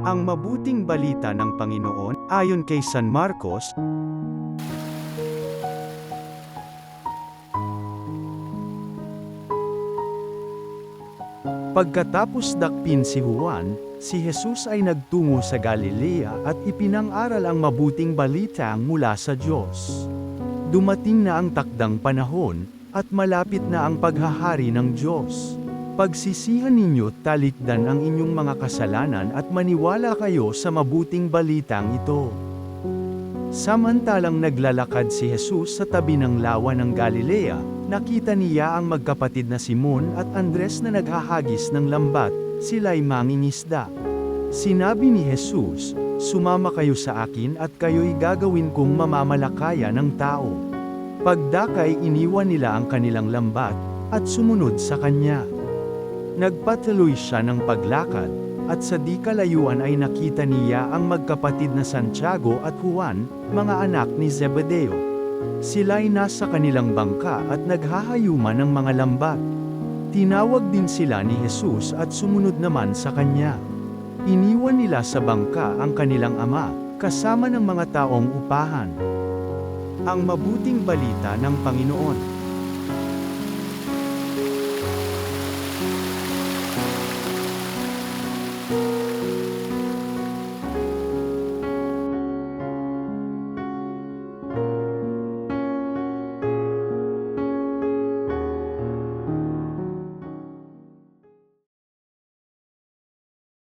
Ang mabuting balita ng Panginoon, ayon kay San Marcos. Pagkatapos dakpin si Juan, si Jesus ay nagtungo sa Galilea at ipinang-aral ang mabuting balita mula sa Diyos. Dumating na ang takdang panahon, at malapit na ang paghahari ng Diyos. Pagsisihan ninyo talikdan ang inyong mga kasalanan at maniwala kayo sa mabuting balitang ito. Samantalang naglalakad si Jesus sa tabi ng lawa ng Galilea, nakita niya ang magkapatid na Simon at Andres na naghahagis ng lambat, sila'y mangingisda. Sinabi ni Jesus, "Sumama kayo sa akin at kayo'y gagawin kong mamamalakaya ng tao." Pagdakay iniwan nila ang kanilang lambat, at sumunod sa kanya. Nagpatuloy siya ng paglakad, at sa di kalayuan ay nakita niya ang magkapatid na Santiago at Juan, mga anak ni Zebedeo. Sila'y nasa kanilang bangka at naghahayuman ng mga lambat. Tinawag din sila ni Jesus at sumunod naman sa kanya. Iniwan nila sa bangka ang kanilang ama, kasama ng mga taong upahan. Ang mabuting balita ng Panginoon.